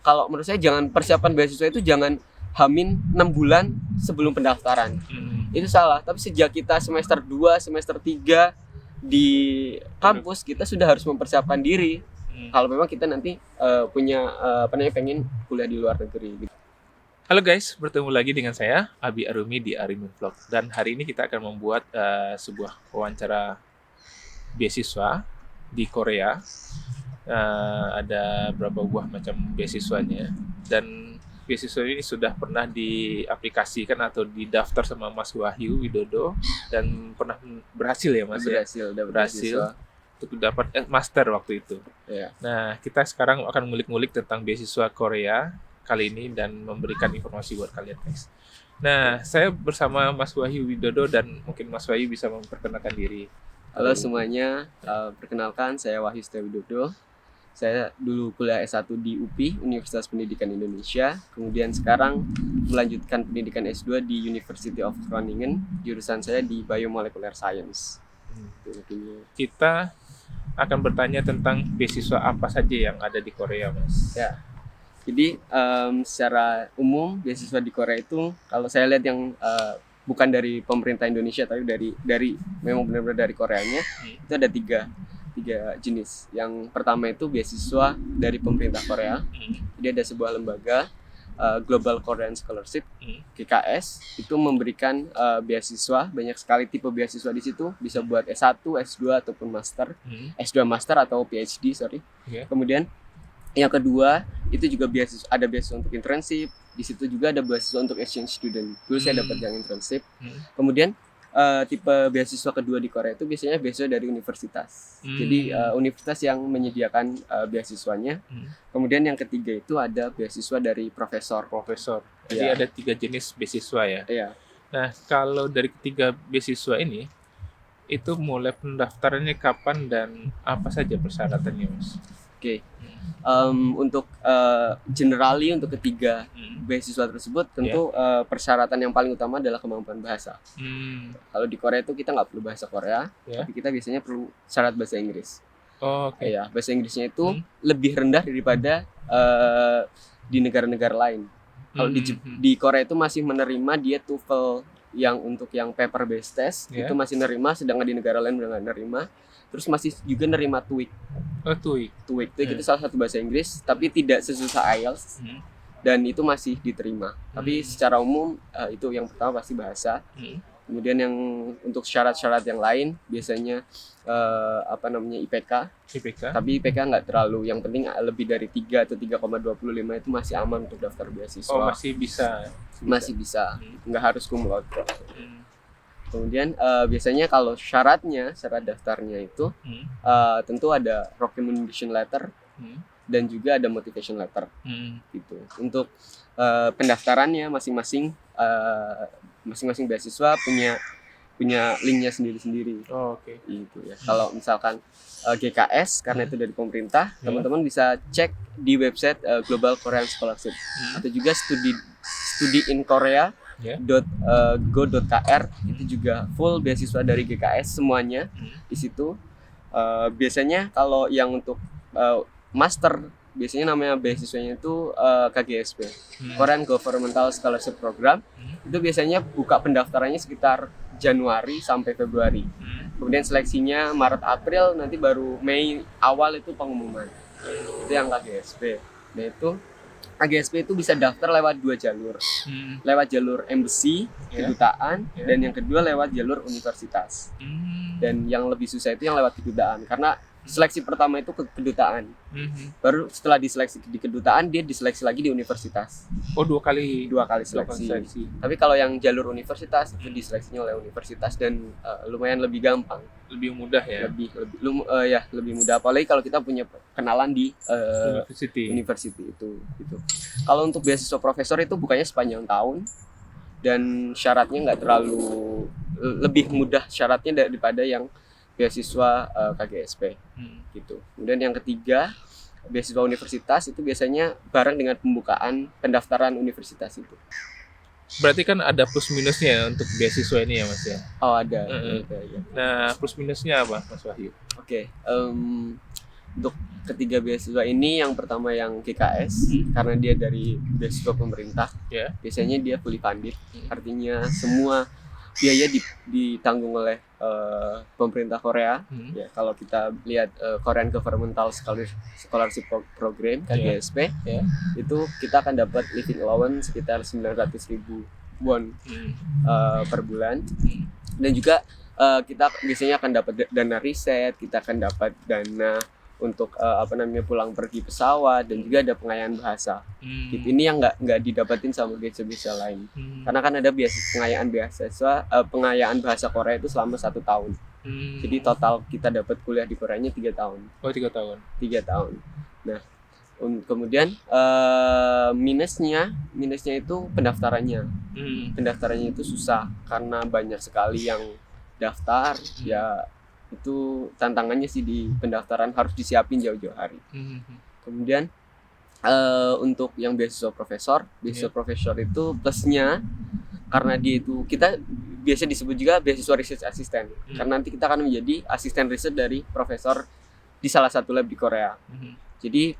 kalau menurut saya jangan persiapan beasiswa itu jangan hamin 6 bulan sebelum pendaftaran. Itu salah. Tapi sejak kita semester 2, semester 3 di kampus kita sudah harus mempersiapkan diri. Kalau memang kita nanti punya pengen kuliah di luar negeri gitu. Halo guys, bertemu lagi dengan saya Abi Arumi di Arimin Vlog. Dan hari ini kita akan membuat sebuah wawancara beasiswa di Korea. Ada berapa buah macam beasiswanya, dan beasiswa ini sudah pernah diaplikasikan atau didaftar sama Mas Wahyu Widodo dan pernah berhasil ya Mas? Berhasil untuk dapat master waktu itu. Ya. Nah, kita sekarang akan ngulik-ngulik tentang beasiswa Korea kali ini dan memberikan informasi buat kalian guys. Nah, saya bersama Mas Wahyu Widodo dan mungkin Mas Wahyu bisa memperkenalkan diri. Halo semuanya, perkenalkan saya Wahyu Widodo. Saya dulu kuliah S1 di UPI, Universitas Pendidikan Indonesia. Kemudian sekarang melanjutkan pendidikan S2 di University of Groningen. Jurusan saya di Biomolecular Science. Kita akan bertanya tentang beasiswa apa saja yang ada di Korea, Mas. Ya. Jadi secara umum beasiswa di Korea itu kalau saya lihat yang bukan dari pemerintah Indonesia tapi dari memang benar-benar dari Koreanya, itu ada tiga jenis. Yang pertama itu beasiswa dari pemerintah Korea. Jadi ada sebuah lembaga Global Korean Scholarship GKS itu memberikan beasiswa, banyak sekali tipe beasiswa di situ, bisa buat S1, S2 ataupun master, S2 master atau PhD, Kemudian yang kedua itu juga ada beasiswa untuk internship. Di situ juga ada beasiswa untuk exchange student. Dulu saya dapat yang internship. Kemudian tipe beasiswa kedua di Korea itu biasanya beasiswa dari universitas. Jadi universitas yang menyediakan beasiswanya. Kemudian yang ketiga itu ada beasiswa dari profesor. Jadi ada 3 jenis beasiswa ya. Iya. Nah, kalau dari ketiga beasiswa ini itu mulai pendaftarannya kapan dan apa saja persyaratannya, Mas? Oke. Untuk generally untuk ketiga beasiswa tersebut tentu persyaratan yang paling utama adalah kemampuan bahasa. Kalau di Korea itu kita nggak perlu bahasa Korea, tapi kita biasanya perlu syarat bahasa Inggris. Ya, bahasa Inggrisnya itu lebih rendah daripada di negara-negara lain. Kalau di Korea itu masih menerima dia TOEFL yang untuk yang paper based test itu masih nerima, sedangkan di negara lain udah nggak nerima. Terus masih juga nerima TOEIC. TOEIC itu salah satu bahasa Inggris, tapi tidak sesusah IELTS. Dan itu masih diterima. Tapi secara umum itu yang pertama pasti bahasa. Kemudian yang untuk syarat-syarat yang lain biasanya IPK. Tapi IPK nggak terlalu, yang penting lebih dari 3 atau 3,25 itu masih aman untuk daftar beasiswa. Masih bisa. Nggak harus cum laude. Kemudian biasanya kalau syarat daftarnya itu tentu ada recommendation letter dan juga ada motivation letter gitu. Untuk pendaftarannya masing-masing beasiswa punya linknya sendiri-sendiri. Gitu ya. Kalau misalkan GKS karena itu dari pemerintah, teman-teman bisa cek di website Global Korean Scholarship atau juga studi in Korea .go.kr itu juga full beasiswa dari GKS semuanya di situ. Biasanya kalau yang untuk master biasanya namanya beasiswanya itu KGSP, Korean Governmental Scholarship Program. Itu biasanya buka pendaftarannya sekitar Januari sampai Februari. Kemudian seleksinya Maret April, nanti baru Mei awal itu pengumuman. Itu yang KGSP. Nah itu KGSP itu bisa daftar lewat 2 jalur. Lewat jalur embassy, kedutaan, dan yang kedua lewat jalur universitas. Dan yang lebih susah itu yang lewat kedutaan, karena seleksi pertama itu ke kedutaan. Baru setelah diseleksi di kedutaan, dia diseleksi lagi di universitas. Dua kali seleksi. Tapi kalau yang jalur universitas itu diseleksinya oleh universitas dan lumayan lebih gampang, lebih mudah ya. Lebih mudah, apalagi kalau kita punya kenalan di university itu gitu. Kalau untuk beasiswa profesor itu bukannya sepanjang tahun dan syaratnya nggak terlalu lebih mudah syaratnya daripada yang beasiswa KGSP gitu. Kemudian yang ketiga, beasiswa universitas itu biasanya bareng dengan pembukaan pendaftaran universitas itu. Berarti kan ada plus minusnya ya untuk beasiswa ini ya Mas ya? Ada. Nah, plus minusnya apa Mas Wahyu? Untuk ketiga beasiswa ini, yang pertama yang GKS, karena dia dari beasiswa pemerintah, biasanya dia fully funded, artinya semua biaya ditanggung oleh pemerintah Korea. Ya, kalau kita lihat Korean Governmental Scholarship Program KGSP, itu kita akan dapat living allowance sekitar 900.000 won per bulan, dan juga kita biasanya akan dapat dana riset, kita akan dapat dana untuk pulang pergi pesawat, dan juga ada pengayaan bahasa. Gitu. Ini yang nggak didapatin sama beasiswa lain. Karena kan ada pengayaan bahasa Korea itu selama 1 tahun. Jadi total kita dapat kuliah di Koreanya 3 tahun. Oh, 3 tahun. 3 tahun. Nah, kemudian minusnya itu pendaftarannya. Pendaftarannya itu susah karena banyak sekali yang daftar. Ya, itu tantangannya sih di pendaftaran, harus disiapin jauh-jauh hari. Kemudian untuk yang beasiswa profesor itu plusnya karena dia itu, kita biasa disebut juga beasiswa research assistant, karena nanti kita akan menjadi asisten riset dari profesor di salah satu lab di Korea. Jadi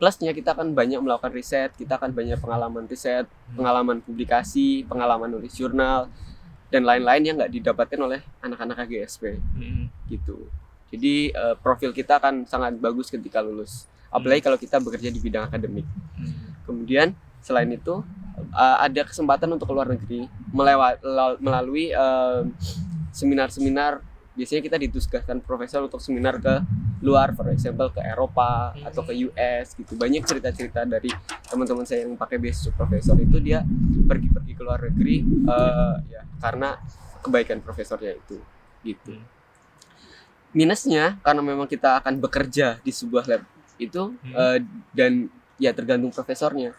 plusnya kita akan banyak melakukan riset, kita akan banyak pengalaman riset, pengalaman publikasi, pengalaman nulis jurnal, dan lain-lain yang nggak didapatkan oleh anak-anak KGSP. Gitu. Jadi profil kita akan sangat bagus ketika lulus, apalagi kalau kita bekerja di bidang akademik. Kemudian selain itu ada kesempatan untuk keluar negeri melalui seminar-seminar. Biasanya kita ditugaskan profesor untuk seminar ke luar, for example ke Eropa atau ke US gitu. Banyak cerita-cerita dari teman-teman saya yang pakai beasiswa profesor itu, dia pergi-pergi ke luar negeri ya karena kebaikan profesornya itu gitu. Minusnya karena memang kita akan bekerja di sebuah lab itu dan ya tergantung profesornya.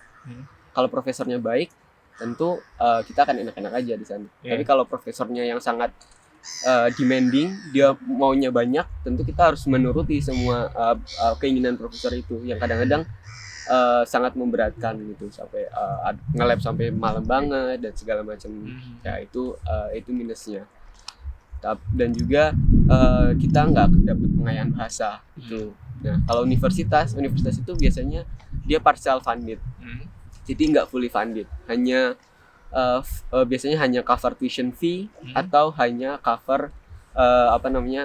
Kalau profesornya baik, tentu kita akan enak-enak aja di sana. Tapi kalau profesornya yang sangat demanding, dia maunya banyak, tentu kita harus menuruti semua keinginan profesor itu, yang kadang-kadang sangat memberatkan gitu, sampai nge-lab sampai malam banget dan segala macam. Ya itu minusnya. Dan juga kita nggak dapat pengayaan bahasa itu. Nah, kalau universitas itu biasanya dia partial funded, jadi nggak fully funded, hanya biasanya hanya cover tuition fee atau hanya cover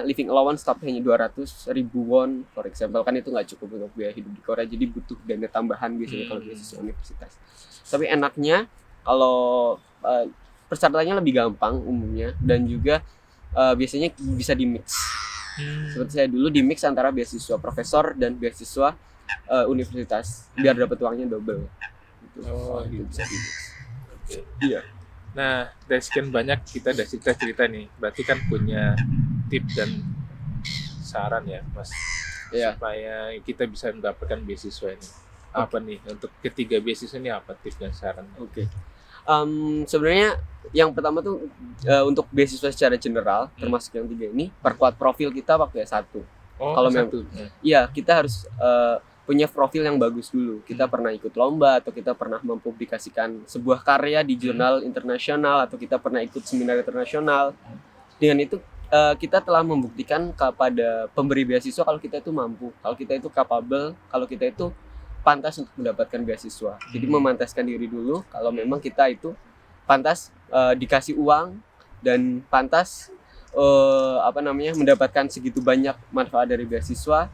living allowance, tapi hanya 200.000 won, for example. Kan itu nggak cukup untuk biaya hidup di Korea, jadi butuh dana tambahan biasanya kalau beasiswa universitas. Tapi enaknya kalau persyaratannya lebih gampang umumnya, dan juga biasanya bisa di-mix. Seperti saya dulu di-mix antara beasiswa profesor dan beasiswa universitas, biar dapat uangnya double. Gitu. Itu bisa di-mix. Iya. Nah, dari sekian banyak kita udah cerita nih, berarti kan punya tips dan saran ya, Mas, supaya kita bisa mendapatkan beasiswa ini. Apa nih untuk ketiga beasiswa ini, apa tips dan saran? Sebenarnya yang pertama tuh untuk beasiswa secara general, termasuk yang 3 ini, perkuat profil kita waktu S1. Kalau memang iya, kita harus punya profil yang bagus dulu. Kita pernah ikut lomba, atau kita pernah mempublikasikan sebuah karya di jurnal internasional, atau kita pernah ikut seminar internasional. Dengan itu kita telah membuktikan kepada pemberi beasiswa kalau kita itu mampu, kalau kita itu capable, kalau kita itu pantas untuk mendapatkan beasiswa. Jadi memantaskan diri dulu kalau memang kita itu pantas dikasih uang dan pantas mendapatkan segitu banyak manfaat dari beasiswa.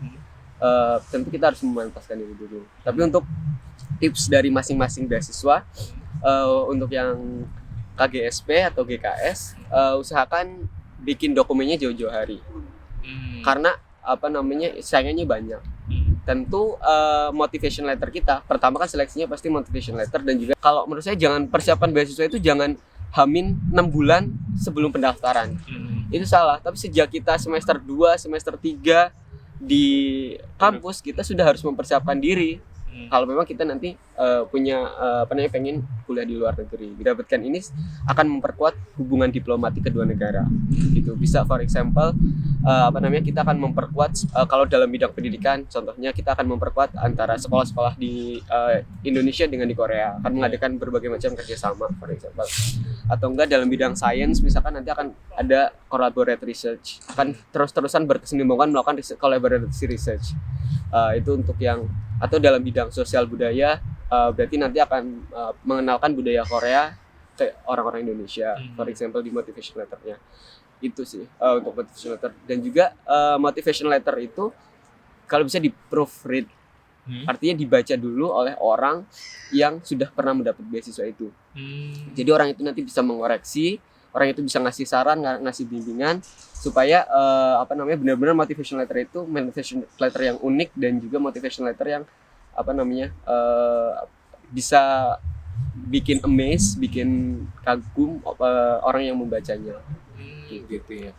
Tentu kita harus memantaskan diri dulu. Tapi untuk tips dari masing-masing beasiswa, untuk yang KGSP atau GKS, usahakan bikin dokumennya jauh-jauh hari. Karena saingannya banyak. Tentu motivation letter kita, pertama kan seleksinya pasti motivation letter, dan juga kalau menurut saya jangan persiapan beasiswa itu jangan hamin 6 bulan sebelum pendaftaran. Itu salah. Tapi sejak kita semester 2, semester 3 di kampus, kita sudah harus mempersiapkan diri. Kalau memang kita nanti pengen kuliah di luar negeri, didapatkan ini akan memperkuat hubungan diplomatik kedua negara. Gitu. Bisa for example kita akan memperkuat kalau dalam bidang pendidikan, contohnya kita akan memperkuat antara sekolah-sekolah di Indonesia dengan di Korea, akan mengadakan berbagai macam kerjasama, for example. atau enggak dalam bidang sains misalkan nanti akan ada collaborative research, akan terus-terusan berkesinambungan melakukan collaborative research. Itu untuk yang, atau dalam bidang sosial budaya, berarti nanti akan mengenalkan budaya Korea ke orang-orang Indonesia, for example di motivation letternya. Itu sih untuk motivation letter. Dan juga motivation letter itu kalau bisa di proofread, artinya dibaca dulu oleh orang yang sudah pernah mendapat beasiswa itu. Jadi orang itu nanti bisa mengoreksi, orang itu bisa ngasih saran, ngasih bimbingan supaya benar-benar motivation letter itu motivation letter yang unik dan juga motivation letter yang bisa bikin amaze, bikin kagum orang yang membacanya. Gitu ya.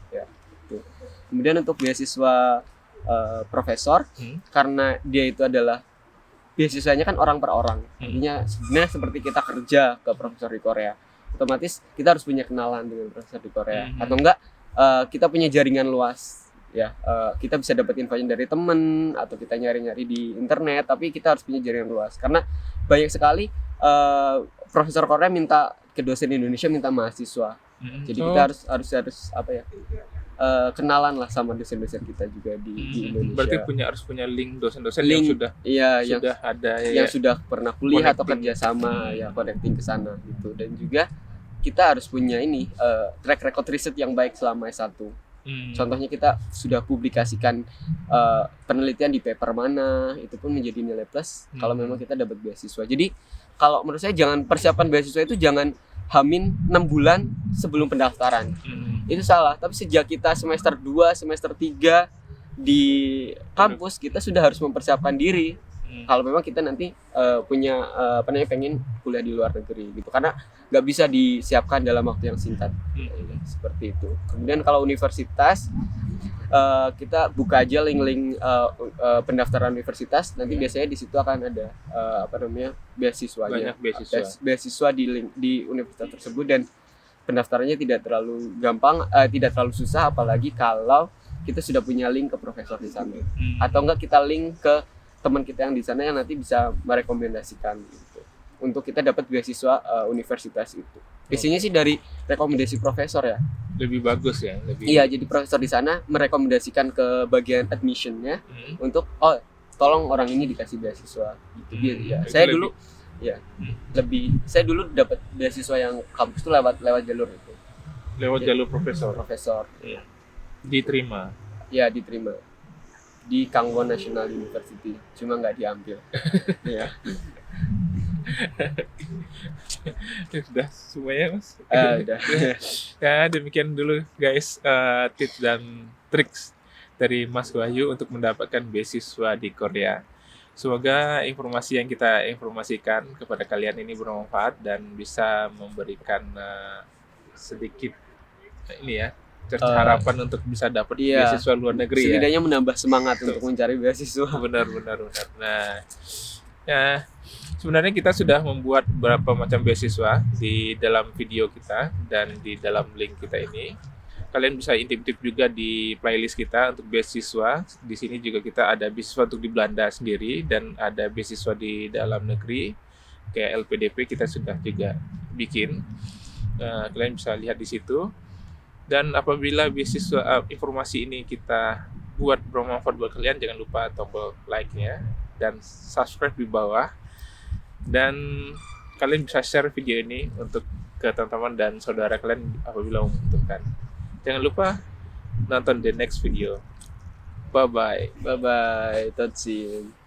Gitu. Kemudian untuk beasiswa profesor, karena dia itu adalah beasiswanya kan orang per orang, artinya sebenarnya seperti kita kerja ke profesor di Korea, otomatis kita harus punya kenalan dengan profesor di Korea, atau enggak kita punya jaringan luas ya, kita bisa dapat infonya dari temen atau kita nyari-nyari di internet, tapi kita harus punya jaringan luas karena banyak sekali profesor Korea minta ke dosen Indonesia minta mahasiswa. Jadi kita harus kenalan lah sama dosen-dosen kita juga di Indonesia. Berarti harus punya link dosen-dosen yang sudah ada yang sudah pernah kuliah atau kerja sama ya, connecting ke sana gitu. Dan juga kita harus punya track record riset yang baik selama S1. Contohnya kita sudah publikasikan penelitian di paper mana, itu pun menjadi nilai plus kalau memang kita dapat beasiswa. Jadi kalau menurut saya persiapan beasiswa itu jangan hamin 6 bulan sebelum pendaftaran. Itu salah, tapi sejak kita semester 2, semester 3 di kampus kita sudah harus mempersiapkan diri. Kalau memang kita nanti pengen kuliah di luar negeri gitu, karena nggak bisa disiapkan dalam waktu yang singkat. Seperti itu. Kemudian kalau universitas, kita buka aja link-link pendaftaran universitas, nanti biasanya di situ akan ada beasiswanya. Banyak beasiswa di universitas tersebut, dan pendaftarannya tidak terlalu gampang, tidak terlalu susah, apalagi kalau kita sudah punya link ke profesor di sana, atau enggak kita link ke teman kita yang di sana yang nanti bisa merekomendasikan gitu, untuk kita dapat beasiswa universitas itu. Biasanya sih dari rekomendasi profesor ya. Lebih bagus ya. Iya, jadi profesor di sana merekomendasikan ke bagian admissionnya untuk tolong orang ini dikasih beasiswa gitu. Ya, saya dulu saya dulu dapat beasiswa yang kampus itu lewat jalur itu. Lewat jalur profesor. Iya. Diterima. Iya, diterima di Kangwon National University, cuma nggak diambil. Iya. Sudah semuanya Mas. Udah. Ya, demikian dulu guys tips dan triks dari Mas Wahyu untuk mendapatkan beasiswa di Korea. Semoga informasi yang kita informasikan kepada kalian ini bermanfaat dan bisa memberikan sedikit harapan untuk bisa dapat beasiswa luar negeri. Setidaknya menambah semangat untuk mencari beasiswa. Benar. Nah, ya sebenarnya kita sudah membuat beberapa macam beasiswa di dalam video kita dan di dalam link kita ini. Kalian bisa intip-intip juga di playlist kita untuk beasiswa. Di sini juga kita ada beasiswa untuk di Belanda sendiri dan ada beasiswa di dalam negeri kayak LPDP kita sudah juga bikin. Kalian bisa lihat di situ. Dan apabila beasiswa informasi ini kita buat bermanfaat buat kalian, jangan lupa tombol like-nya dan subscribe di bawah. Dan kalian bisa share video ini untuk ke teman-teman dan saudara kalian apabila membutuhkan. Jangan lupa nonton the next video. Bye-bye. Totsin.